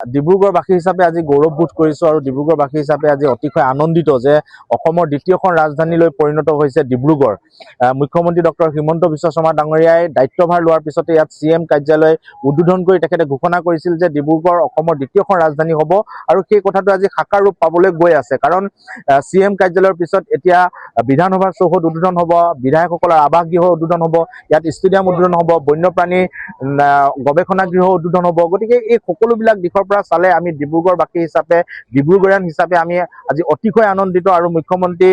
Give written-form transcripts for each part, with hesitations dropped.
ডিব্ৰুগড়বাসী হিচাপে আজি গৌৰৱবোধ কৰিছোঁ আৰু ডিব্ৰুগড়বাসী হিচাপে আজি অতিশয় আনন্দিত যে অসমৰ দ্বিতীয়খন ৰাজধানীলৈ পৰিণত হৈছে ডিব্ৰুগড়। মুখ্যমন্ত্ৰী ডক্টৰ হিমন্ত বিশ্ব শৰ্মা ডাঙৰীয়াই দায়িত্বভাৰ লোৱাৰ পিছতে ইয়াত CM কাৰ্যালয় উদ্বোধন কৰি তেখেতে ঘোষণা কৰিছিল যে ডিব্ৰুগড় অসমৰ দ্বিতীয়খন ৰাজধানী হ'ব আৰু সেই কথাটো আজি সাকাৰ ৰূপ পাবলৈ গৈ আছে। কাৰণ CM কাৰ্যালয়ৰ পিছত এতিয়া বিধানসভাৰ চৌহদ উদ্বোধন হ'ব, বিধায়কসকলৰ আৱাস গৃহ উদ্বোধন হ'ব, ইয়াত ষ্টেডিয়াম উদ্বোধন হ'ব, বন্যপ্ৰাণী গৱেষণা গৃহ উদ্বোধন হ'ব। গতিকে এই সকলোবিলাক দিশৰ পৰা চালে আমি ডিব্ৰুগড়বাসী হিচাপে, ডিব্ৰুগড়িয়ান হিচাপে আমি আজি অতিশয় আনন্দিত আৰু মুখ্যমন্ত্ৰী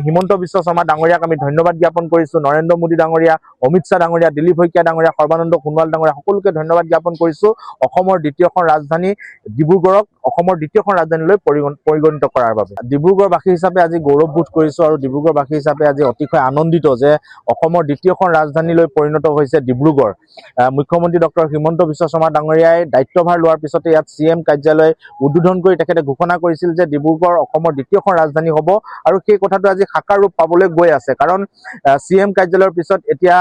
হিমন্ত বিশ্ব শৰ্মা ডাঙৰীয়াক আমি ধন্যবাদ জ্ঞাপন কৰিছোঁ। নৰেন্দ্ৰ মোদী ডাঙৰীয়া, অমিত শ্বাহ ডাঙৰীয়া, দিলীপ শইকীয়া ডাঙৰীয়া, সৰ্বানন্দ সোণোৱাল ডাঙৰীয়া সকলোকে ধন্যবাদ জ্ঞাপন কৰিছোঁ। অসমৰ দ্বিতীয়খন ৰাজধানী ডিব্ৰুগড়ক অসমৰ দ্বিতীয়খন ৰাজধানীলৈ পৰিগণিত কৰাৰ বাবে ডিব্ৰুগড়বাসী হিচাপে আজি গৌৰৱবোধ কৰিছোঁ আৰু ডিব্ৰুগড়বাসী হিচাপে আজি অতিশয় আনন্দিত যে অসমৰ দ্বিতীয়খন ৰাজধানীলৈ পৰিণত হৈছে ডিব্ৰুগড়। মুখ্যমন্ত্ৰী ডক্টৰ হিমন্ত বিশ্ব শৰ্মা ডাঙৰীয়াই দায়িত্বভাৰ লোৱাৰ পিছতে ইয়াত CM কাৰ্যালয় উদ্বোধন কৰি তেখেতে ঘোষণা কৰিছিল যে ডিব্ৰুগড় অসমৰ দ্বিতীয়খন ৰাজধানী হ'ব আৰু সেই কথাটো আজি সাকাৰ ৰূপ পাবলৈ গৈ আছে। কাৰণ CM কাৰ্যালয়ৰ পিছত এতিয়া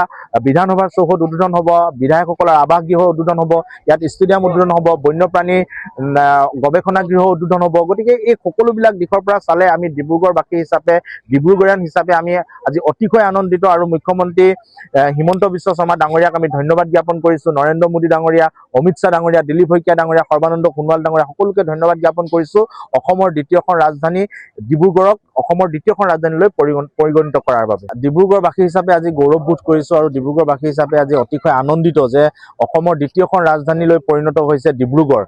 বিধানসভাৰ চৌহদ উদ্বোধন হ'ব, বিধায়কসকলৰ আৱাস গৃহ উদ্বোধন হ'ব, ইয়াত ষ্টেডিয়াম উদ্বোধন হ'ব, বন্যপ্ৰাণী গৱেষণা গৃহ উদ্বোধন হ'ব। গতিকে এই সকলোবিলাক দিশৰ পৰা চালে আমি ডিব্ৰুগড়বাসী হিচাপে, ডিব্ৰুগড়িয়ান হিচাপে আমি আজি অতিশয় আনন্দিত আৰু মুখ্যমন্ত্ৰী হিমন্ত বিশ্ব শৰ্মা ডাঙৰীয়াক আমি ধন্যবাদ জ্ঞাপন কৰিছোঁ। নৰেন্দ্ৰ মোদী ডাঙৰীয়া, অমিত শ্বাহ ডাঙৰীয়া, দিলীপ শইকীয়া ডাঙৰীয়া, সৰ্বানন্দ সোণোৱাল ডাঙৰীয়া সকলোকে ধন্যবাদ জ্ঞাপন কৰিছোঁ। অসমৰ দ্বিতীয়খন ৰাজধানী ডিব্ৰুগড়ক অসমৰ দ্বিতীয়খন ৰাজধানীলৈ পৰিগণিত কৰাৰ বাবে ডিব্ৰুগড়বাসী হিচাপে আজি গৌৰৱবোধ কৰিছোঁ আৰু ডিব্ৰুগড়বাসী হিচাপে আজি অতিশয় আনন্দিত যে অসমৰ দ্বিতীয়খন ৰাজধানীলৈ পৰিণত হৈছে ডিব্ৰুগড়।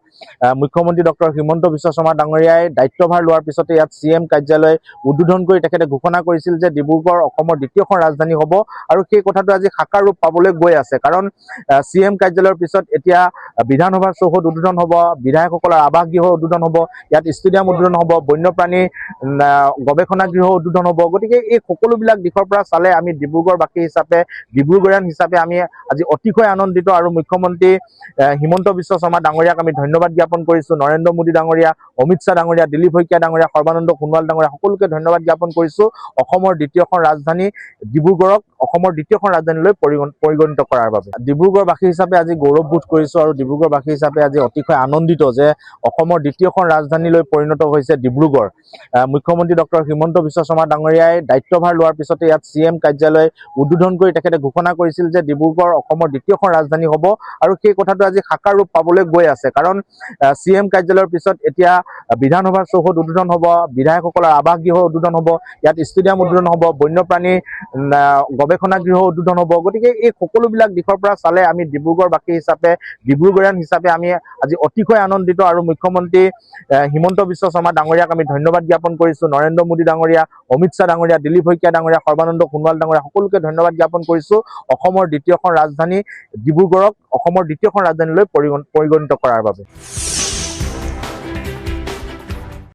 মুখ্যমন্ত্ৰী ডক্টৰ হিমন্ত বিশ্ব শৰ্মা ডাঙৰীয়াই দায়িত্বভাৰ লোৱাৰ পিছতে ইয়াত CM কাৰ্যালয় উদ্বোধন কৰি তেখেতে ঘোষণা কৰিছিল যে ডিব্ৰুগড় অসমৰ দ্বিতীয়খন ৰাজধানী হ'ব আৰু সেই কথাটো আজি সাকাৰ ৰূপ পাবলৈ গৈ আছে। কাৰণ CM কাৰ্যালয়ৰ পিছত এতিয়া বিধানসভাৰ চৌহদ উদ্বোধন হ'ব, বিধায়কসকলৰ আৱাস গৃহ উদ্বোধন হ'ব, ইয়াত ষ্টেডিয়াম উদ্বোধন হ'ব, বন্যপ্ৰাণী গৱেষণা গৃহ উদ্বোধন হ'ব। গতিকে এই সকলোবিলাক দিশৰ পৰা চালে আমি ডিব্ৰুগড়বাসী হিচাপে, ডিব্ৰুগড়িয়ান হিচাপে আমি আজি অতিশয় আনন্দিত আৰু মুখ্যমন্ত্ৰী হিমন্ত বিশ্ব শৰ্মা ডাঙৰীয়াক আমি ধন্যবাদ জ্ঞাপন কৰিছোঁ। নৰেন্দ্ৰ মোদী ডাঙৰীয়া, অমিত শ্বাহ ডাঙৰীয়া, দিলীপ শইকীয়া ডাঙৰীয়া, সৰ্বানন্দ সোণোৱাল ডাঙৰীয়া সকলোকে ধন্যবাদ জ্ঞাপন কৰিছোঁ। অসমৰ দ্বিতীয়খন ৰাজধানী ডিব্ৰুগড়ক অসমৰ দ্বিতীয়খন ৰাজধানীলৈ পৰিগণিত কৰাৰ বাবে ডিব্ৰুগড়বাসী হিচাপে আজি গৌৰৱবোধ কৰিছোঁ আৰু ডিব্ৰুগড়বাসী হিচাপে আজি অতিশয় আনন্দিত যে অসমৰ দ্বিতীয়খন ৰাজধানীলৈ পৰিণত হৈছে ডিব্ৰুগড়। মুখ্যমন্ত্ৰী ডক্টৰ হিমন্ত বিশ্ব শৰ্মা ডাঙৰীয়াই দায়িত্বভাৰ লোৱাৰ পিছতে ইয়াত CM কাৰ্যালয় উদ্বোধন কৰি তেখেতে ঘোষণা কৰিছিল যে ডিব্ৰুগড় অসমৰ দ্বিতীয়খন ৰাজধানী হ'ব আৰু সেই কথাটো আজি সাকাৰ ৰূপ পাবলৈ গৈ আছে। কাৰণ CM কাৰ্যালয়ৰ পিছত এতিয়া বিধানসভাৰ চৌহদ উদ্বোধন হ'ব, বিধায়কসকলৰ আৱাস গৃহ উদ্বোধন হ'ব, ইয়াত ষ্টেডিয়াম উদ্বোধন হ'ব, বন্যপ্ৰাণী গৱেষণা গৃহ উদ্বোধন হ'ব। গতিকে এই সকলোবিলাক দিশৰ পৰা চালে আমি ডিব্ৰুগড়বাসী হিচাপে, ডিব্ৰুগড়িয়ান হিচাপে আমি আজি অতিশয় আনন্দিত আৰু মুখ্যমন্ত্ৰী হিমন্ত বিশ্ব শৰ্মা ডাঙৰীয়াক আমি ধন্যবাদ জ্ঞাপন কৰিছোঁ। নৰেন্দ্ৰ মোদী ডাঙৰীয়া, অমিত শ্বাহ ডাঙৰীয়া, দিলীপ শইকীয়া ডাঙৰীয়া, সৰ্বানন্দ সোণোৱাল ডাঙৰীয়া সকলোকে ধন্যবাদ জ্ঞাপন কৰিছোঁ। অসমৰ দ্বিতীয়খন ৰাজধানী ডিব্ৰুগড়ক অসমৰ দ্বিতীয়খন ৰাজধানীলৈ পৰিগণিত কৰাৰ বাবে।